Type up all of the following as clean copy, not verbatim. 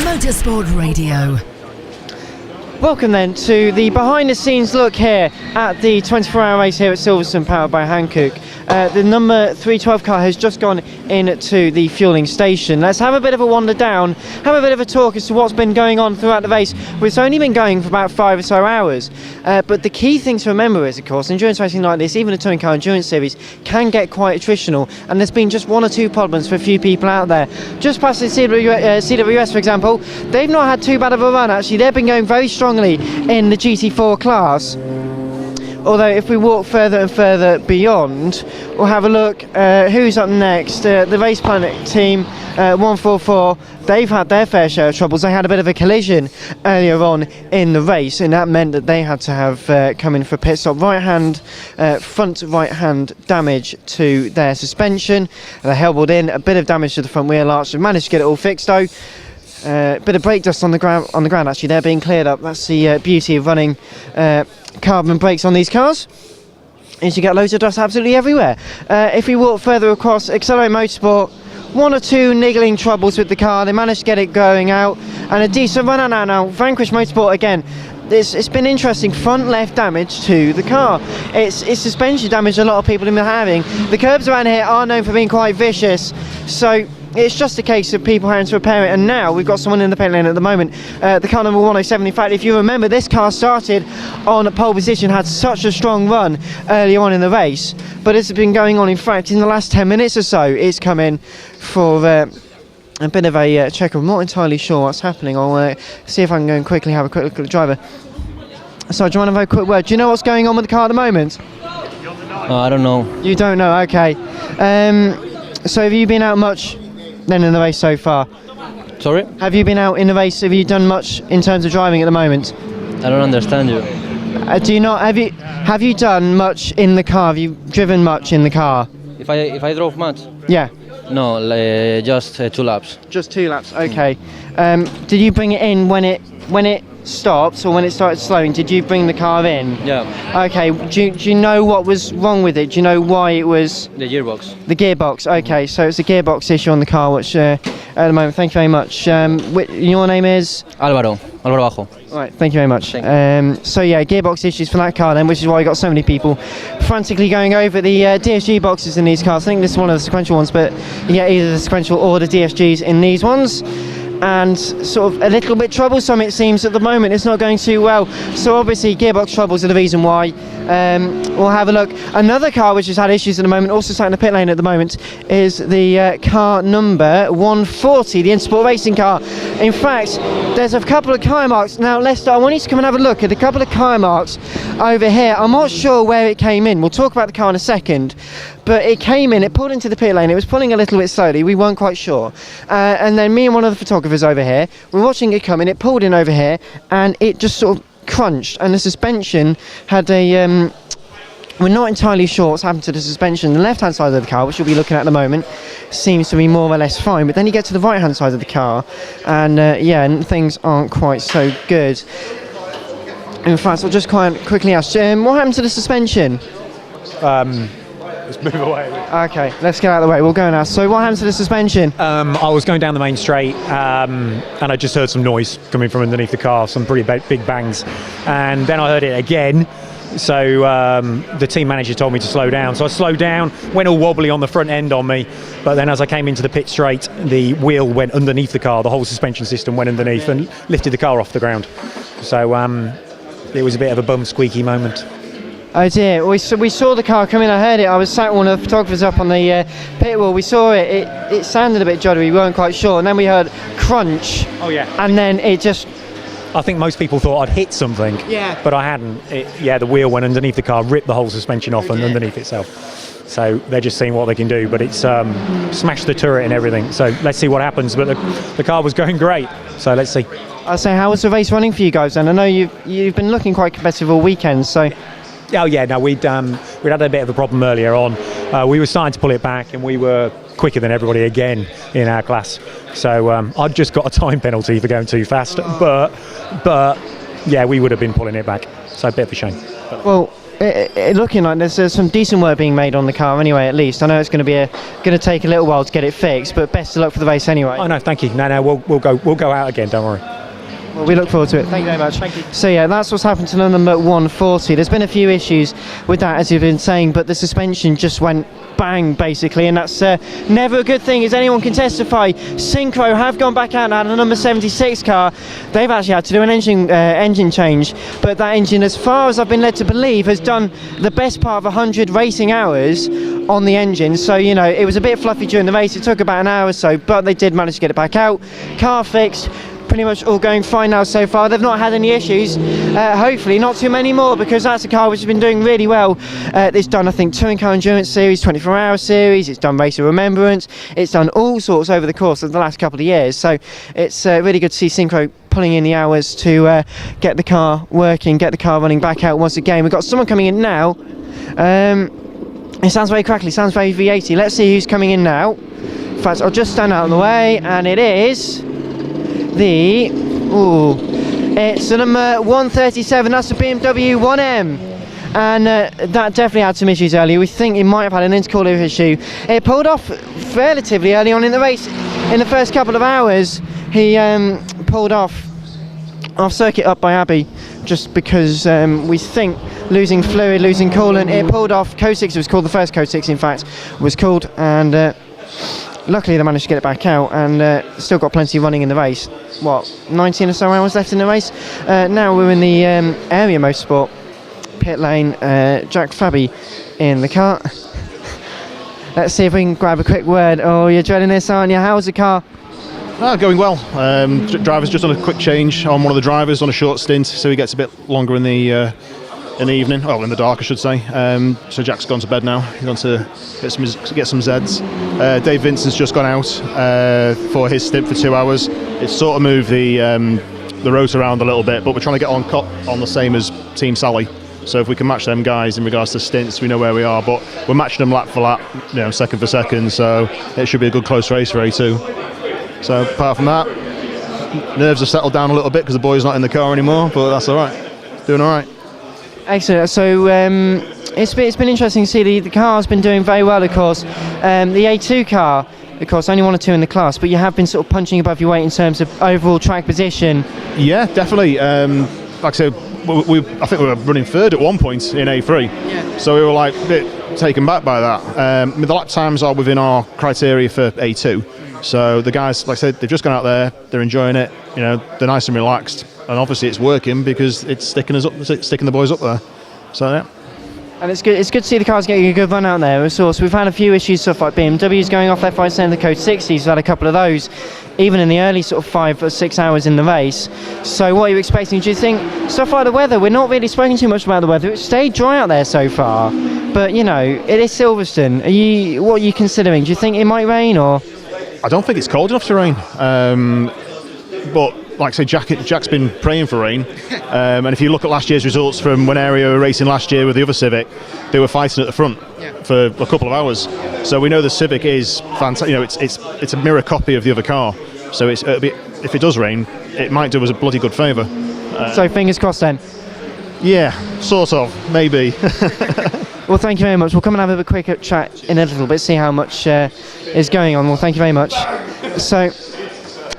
Motorsport Radio. Welcome then to the behind the scenes look here at the 24-hour race here at Silverstone, powered by Hankook. The number 312 car has just gone into the fueling station. Let's have a bit of a wander down, have a bit of a talk as to what's been going on throughout the race. It's only been going for about 5 or so hours. But the key thing to remember is, of course, endurance racing like this, even a touring car endurance series, can get quite attritional. And there's been just one or two problems for a few people out there. Just past the CWS, for example, they've not had too bad of a run, actually. They've been going very strongly in the GT4 class. Although if we walk further and further beyond, we'll have a look who's up next. The Race Planet team, 144, they've had their fair share of troubles. They had a bit of a collision earlier on in the race, and that meant that they had to have come in for pit stop. Front right hand damage to their suspension. They hobbled in, a bit of damage to the front wheel arch. They managed to get it all fixed though. Bit of brake dust on the ground actually. They're being cleared up. That's the beauty of running carbon brakes on these cars, is you get loads of dust absolutely everywhere. If we walk further across, Accelerate Motorsport, one or two niggling troubles with the car. They managed to get it going out, and a decent run out now. Vanquish Motorsport again. It's been interesting. Front left damage to the car. It's suspension damage a lot of people have been having. The curbs around here are known for being quite vicious, so it's just a case of people having to repair it. And now we've got someone in the pit lane at the moment, the car number 107. In fact, if you remember, this car started on pole position, had such a strong run early on in the race, but it's been going on, in fact, in the last 10 minutes or so, it's come in for a bit of a check. I'm not entirely sure what's happening. I'll see if I can go and quickly have a quick look at the driver. So, do you want a very quick word? Do you know what's going on with the car at the moment? I don't know. You don't know, okay. So have you been out much then in the race so far? Sorry? Have you been out in the race? Have you done much in terms of driving at the moment? I don't understand you. Do you not? Have you done much in the car? Have you driven much in the car? If I drove much? Yeah. No, just 2 laps. Just 2 laps. Okay. Did you bring it in when it stopped, or when it started slowing? Did you bring the car in? Yeah. Okay. Do you know what was wrong with it? Do you know why it was? The gearbox. The gearbox. Okay. So it's a gearbox issue on the car, which at the moment. Thank you very much. Your name is? Álvaro Bajo. All right, thank you very much. Thank you. So yeah, gearbox issues for that car then, which is why you got so many people frantically going over the DSG boxes in these cars. I think this is one of the sequential ones, but yeah, either the sequential or the DSGs in these ones. And sort of a little bit troublesome, it seems, at the moment. It's not going too well. So obviously gearbox troubles are the reason why. We'll have a look. Another car which has had issues at the moment, also sat in the pit lane at the moment, is the car number 140, the Intersport racing car. In fact, there's a couple of tyre marks. Now Lester, I want you to come and have a look at a couple of tyre marks over here. I'm not sure where it came in. We'll talk about the car in a second. But it came in, it pulled into the pit lane, it was pulling a little bit slowly, we weren't quite sure. And then me and one of the photographers over here, we're watching it come in, it pulled in over here, and it just sort of crunched, and the suspension had a... we're not entirely sure what's happened to the suspension. The left-hand side of the car, which we'll be looking at the moment, seems to be more or less fine, but then you get to the right-hand side of the car, and and things aren't quite so good. In fact, I'll just quite quickly ask, what happened to the suspension? Let's move away. Okay, let's get out of the way. We'll go now. So what happened to the suspension? I was going down the main straight and I just heard some noise coming from underneath the car, some pretty big bangs. And then I heard it again. So the team manager told me to slow down. So I slowed down, went all wobbly on the front end on me. But then as I came into the pit straight, the wheel went underneath the car. The whole suspension system went underneath and lifted the car off the ground. So it was a bit of a bum squeaky moment. Oh dear, we saw the car come in, I heard it. I was sat with one of the photographers up on the pit wall. We saw it. It sounded a bit juddery, we weren't quite sure. And then we heard crunch. Oh yeah. And then it just... I think most people thought I'd hit something. Yeah. But I hadn't. The wheel went underneath the car, ripped the whole suspension off and underneath itself. So they're just seeing what they can do, but it's smashed the turret and everything. So let's see what happens. But the car was going great. So let's see. I'll say, how was the race running for you guys then? I know you've been looking quite competitive all weekend, so... Oh yeah, no, we'd had a bit of a problem earlier on. We were starting to pull it back, and we were quicker than everybody again in our class. So I'd just got a time penalty for going too fast, but yeah, we would have been pulling it back. So a bit of a shame. Well, looking like there's some decent work being made on the car anyway. At least I know it's going to take a little while to get it fixed, but best of luck for the race anyway. Oh no, thank you. No, we'll go out again. Don't worry. Well, we look forward to it. Thank you very much. Thank you. So yeah, that's what's happened to number 140. There's been a few issues with that, as you've been saying, but the suspension just went bang, basically, and that's never a good thing, as anyone can testify. Synchro have gone back out and a number 76 car. They've actually had to do an engine change, but that engine, as far as I've been led to believe, has done the best part of 100 racing hours on the engine. So, you know, it was a bit fluffy during the race. It took about an hour or so, but they did manage to get it back out. Car fixed. Pretty much all going fine now so far. They've not had any issues. Hopefully not too many more, because that's a car which has been doing really well. It's done, I think, Touring Car Endurance Series, 24-hour series. It's done Race of Remembrance. It's done all sorts over the course of the last couple of years. So it's really good to see Synchro pulling in the hours to get the car working, get the car running back out once again. We've got someone coming in now. It sounds very crackly, sounds very V80. Let's see who's coming in now. In fact, I'll just stand out of the way, and it is it's the number 137. That's the BMW 1M, and that definitely had some issues earlier. We think it might have had an intercooler issue. It pulled off relatively early on in the race. In the first couple of hours, he pulled off circuit up by Abbey, just because we think losing fluid, losing coolant. It pulled off. Code 6 was called, the first Code 6 in fact was called, and luckily they managed to get it back out, and still got plenty running in the race. 19 or so hours left in the race. Now we're in the area motorsport pit lane. Jack Fabi in the car. Let's see if we can grab a quick word. Oh, you're dreading this, aren't you? How's the car? Going well. Driver's just done a quick change on one of the drivers on a short stint, so he gets a bit longer in the evening, well, in the dark I should say. So Jack's gone to bed now. He's gone to get some Zeds. Dave Vincent's just gone out for his stint for 2 hours. It's sort of moved the rotor around a little bit, but we're trying to get on the same as Team Sally. So if we can match them guys in regards to stints, we know where we are. But we're matching them lap for lap, second for second. So it should be a good close race for A2. So apart from that, nerves have settled down a little bit because the boy's not in the car anymore. But that's all right. Doing all right. Excellent. So it's been interesting to see the car's been doing very well, of course. The A2 car, of course, only 1 or 2 in the class, but you have been sort of punching above your weight in terms of overall track position. Yeah, definitely. Like I said, I think we were running third at one point in A3. Yeah. So we were like a bit taken back by that. The lap times are within our criteria for A2. So the guys, like I said, they've just gone out there, they're enjoying it, they're nice and relaxed. And obviously it's working because it's sticking the boys up there. So yeah. And it's good to see the cars getting a good run out there. So we've had a few issues, stuff like BMW's going off left, right, centre, the Code 60s. We've had a couple of those, even in the early sort of 5 or 6 hours in the race. So what are you expecting? Do you think stuff like the weather? We're not really speaking too much about the weather. It's stayed dry out there so far, but it is Silverstone. What are you considering? Do you think it might rain, or? I don't think it's cold enough to rain. But like I say, Jack's been praying for rain, and if you look at last year's results from when Area were racing last year with the other Civic, they were fighting at the front for a couple of hours. So we know the Civic is fantastic. It's a mirror copy of the other car. So if it does rain, it might do us a bloody good favour. So fingers crossed then. Yeah, sort of, maybe. Well, thank you very much. We'll come and have a quick chat in a little bit, see how much is going on. Well, thank you very much. So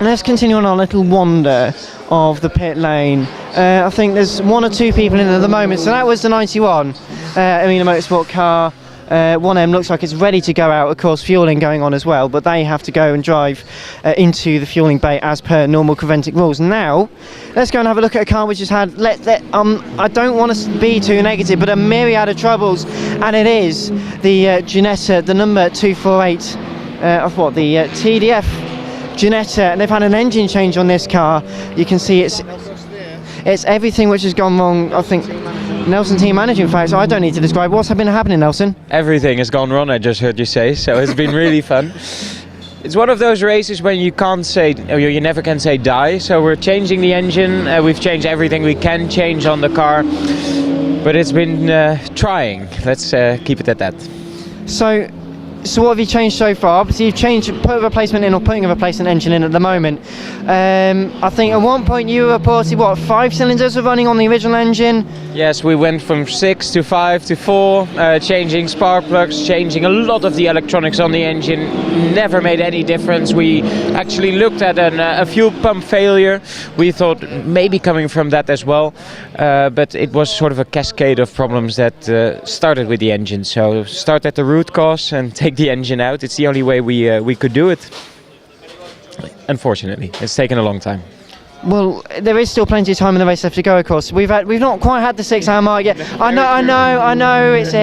let's continue on our little wander of the pit lane. I think there's 1 or 2 people in at the moment. So that was the 91 Arena Motorsport car. 1M looks like it's ready to go out. Of course, fueling going on as well, but they have to go and drive into the fueling bay as per normal Coventic rules. Now, let's go and have a look at a car which has had, I don't want to be too negative, but a myriad of troubles, and it is the Ginetta, the number 248 of the TDF Ginetta, and they've had an engine change on this car. You can see it's everything which has gone wrong. I think Nelson, team manager, in fact, so I don't need to describe what's been happening, Nelson. Everything has gone wrong, I just heard you say, so it's been really fun. It's one of those races when you can't say, or you never can say die, so we're changing the engine, we've changed everything we can change on the car, but it's been trying. Let's keep it at that. So So what have you changed so far? Obviously you've put a replacement in or putting a replacement engine in at the moment. I think at one point you reported 5 cylinders were running on the original engine? Yes, we went from 6 to 5 to 4, changing spark plugs, changing a lot of the electronics on the engine. Never made any difference. We actually looked at a fuel pump failure. We thought maybe coming from that as well, but it was sort of a cascade of problems that started with the engine. So start at the root cause and take the engine out. It's the only way we could do it. Unfortunately, it's taken a long time. Well, there is still plenty of time in the race left to go, of course. We've not quite had the 6-hour mark yet. I know. It's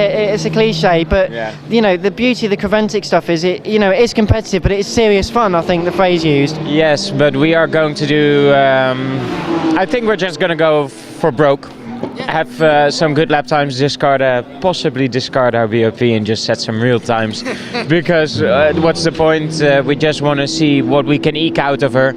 a cliche, but the beauty of the Creventic stuff is it is competitive, but it's serious fun. I think the phrase used. Yes, but we are going to do. I think we're just going to go for broke. Have some good lap times, possibly discard our BOP and just set some real times. Because what's the point? We just want to see what we can eke out of her.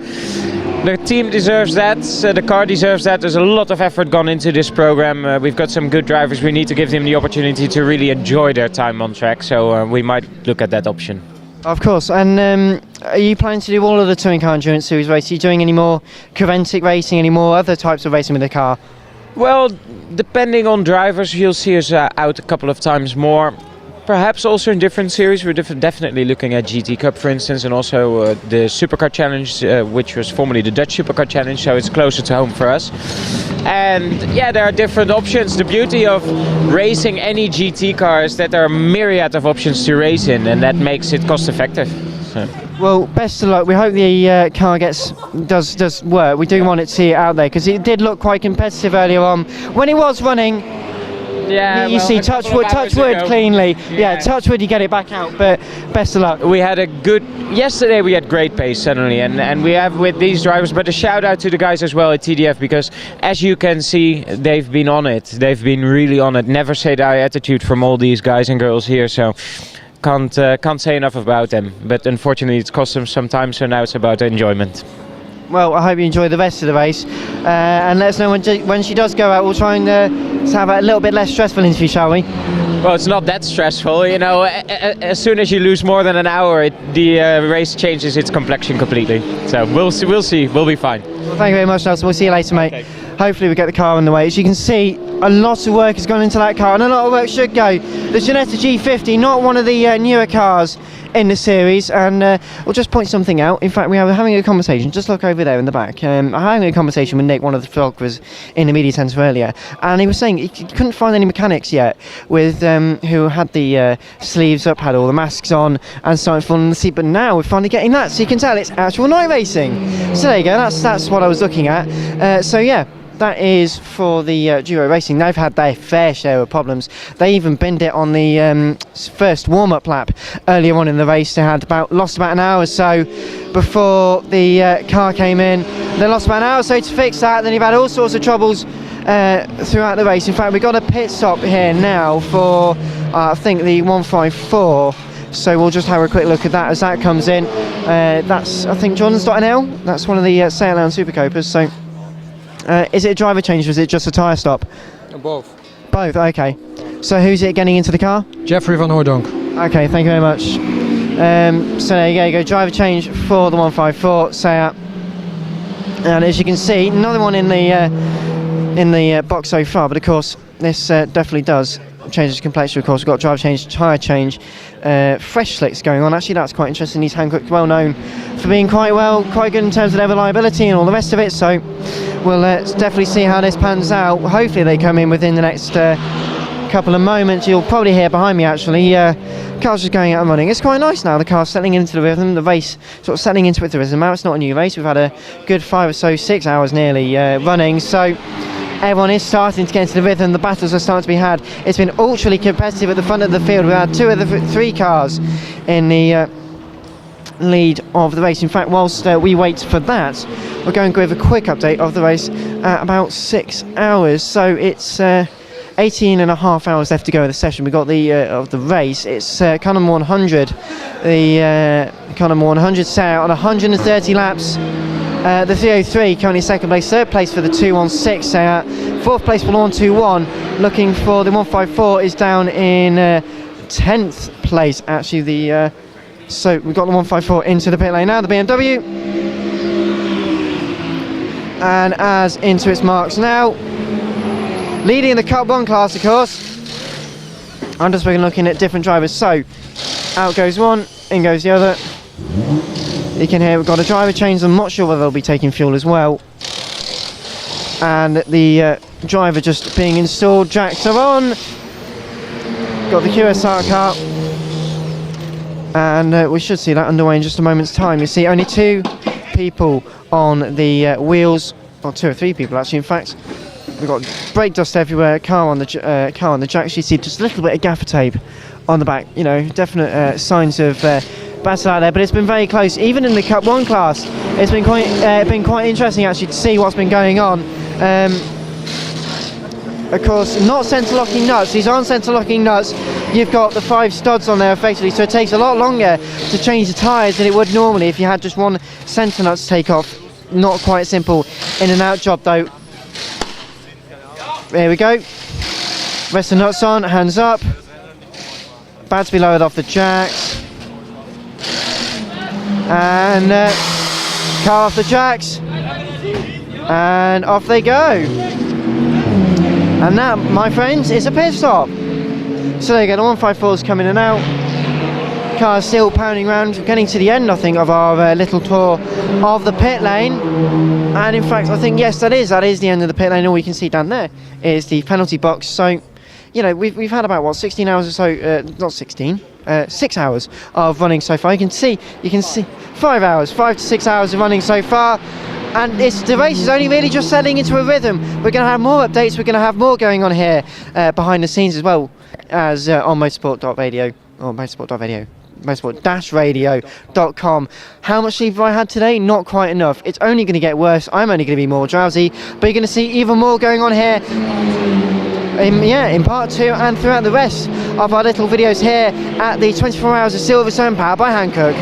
The team deserves that, the car deserves that. There's a lot of effort gone into this program. We've got some good drivers. We need to give them the opportunity to really enjoy their time on track. So we might look at that option. Of course. And are you planning to do all of the Touring Car Endurance Series race? Are you doing any more Creventic racing, any more other types of racing with the car? Well, depending on drivers, you'll see us out a couple of times more. Perhaps also in different series. We're definitely looking at GT Cup, for instance, and also the Supercar Challenge, which was formerly the Dutch Supercar Challenge, so it's closer to home for us. And yeah, there are different options. The beauty of racing any GT car is that there are a myriad of options to race in, and that makes it cost effective. So. Well, best of luck. We hope the car does work. We do want it to see it out there, because it did look quite competitive earlier on when it was running. Yeah, you see, touch wood cleanly. Yeah, touch wood, you get it back out. But best of luck. We had yesterday we had great pace suddenly, and we have with these drivers. But a shout out to the guys as well at TDF, because as you can see, they've been on it. They've been really on it. Never say die attitude from all these guys and girls here. So can't say enough about them. But unfortunately, it's cost them some time. So now it's about enjoyment. Well, I hope you enjoy the rest of the race, and let us know when she does go out. We'll try and have a little bit less stressful interview, shall we? Well, it's not that stressful, you know. As soon as you lose more than an hour, the race changes its complexion completely. So we'll see. We'll be fine. Well, thank you very much, Nelson. We'll see you later, mate. Okay. Hopefully we get the car on the way. As you can see, a lot of work has gone into that car, and a lot of work should go. The Ginetta G50, not one of the newer cars in the series, and we'll just point something out. In fact, we are having a conversation. Just look over there in the back. I'm having a conversation with Nick, one of the photographers in the media centre earlier, and he was saying he couldn't find any mechanics yet with who had the sleeves up, had all the masks on, and started falling asleep. But now we're finally getting that, so you can tell it's actual night racing. So there you go. That's what I was looking at. So yeah. That is for the Duo Racing. They've had their fair share of problems. They even binned it on the first warm-up lap earlier on in the race. They had lost about an hour or so before the car came in. They lost about an hour or so to fix that. Then you've had all sorts of troubles throughout the race. In fact, we've got a pit stop here now for I think the 154. So we'll just have a quick look at that as that comes in. That's, I think, Jordan's.nl. That's one of the Sail Lounge Super Copers. So. Is it a driver change or is it just a tyre stop? Both. Both, okay. So who's it getting into the car? Jeffrey van Hooydonk. Okay, thank you very much. So there you go, driver change for the 154 Seat. And as you can see, another one in the box so far, but of course this definitely does change the complexion. Of course, we've got driver change, tyre change, fresh slicks going on. Actually, that's quite interesting. These Hankook, well known for being quite good in terms of their reliability and all the rest of it. So we'll definitely see how this pans out. Hopefully they come in within the next couple of moments. You'll probably hear behind me actually, car's just going out and running. It's quite nice now, the car's settling into the rhythm, the race sort of settling into the rhythm. Now it's not a new race, we've had a good 5 or so, 6 hours nearly running, so everyone is starting to get into the rhythm. The battles are starting to be had. It's been ultra competitive at the front of the field. We've had 2 of the 3 cars in the lead of the race. In fact, whilst we wait for that, we're going to give a quick update of the race at about 6 hours. So it's 18 and a half hours left to go in the session. We've got the of the race. It's Cunham 100. The Cunham 100 set out on 130 laps. The 303 currently second place, third place for the 216 Seat, fourth place for the 121. Looking for the 154 is down in 10th place actually. So we've got the 154 into the pit lane now, the BMW, and as into its marks now, leading the Cup 1 class, of course. I'm just looking at different drivers. So out goes one, in goes the other. You can hear we've got a driver change. I'm not sure whether they'll be taking fuel as well. And the driver just being installed. Jacks are on. Got the QSR car. And we should see that underway in just a moment's time. You see only 2 people on the wheels, or 2 or 3 people actually, in fact. We've got brake dust everywhere, car on the jacks. You see just a little bit of gaffer tape on the back, definite signs of battle out there, but it's been very close. Even in the Cup 1 class, it's been quite interesting actually to see what's been going on. Of course, not centre locking nuts. These aren't centre locking nuts. You've got the 5 studs on there effectively, so it takes a lot longer to change the tyres than it would normally if you had just one centre nut to take off. Not quite simple in and out job though. There we go. Rest of nuts on, hands up. About to be lowered off the jacks. And car off the jacks. And off they go. And that, my friends, is a pit stop. So there you go, the 154's coming in and out. Car's still pounding around, getting to the end, I think, of our little tour of the pit lane. And in fact, I think, yes, that is the end of the pit lane. All we can see down there is the penalty box. So, we've had about, 16 hours or so, not 16, 6 hours of running so far. You can see 5 to 6 hours of running so far. And the race is only really just settling into a rhythm. We're going to have more updates. We're going to have more going on here behind the scenes as well as on motorsport.radio or motorsport.radio. motorsport-radio.com. How much sleep have I had today? Not quite enough. It's only going to get worse. I'm only going to be more drowsy, but you're going to see even more going on here in part 2 and throughout the rest of our little videos here at the 24 Hours of Silverstone, powered by Hankook.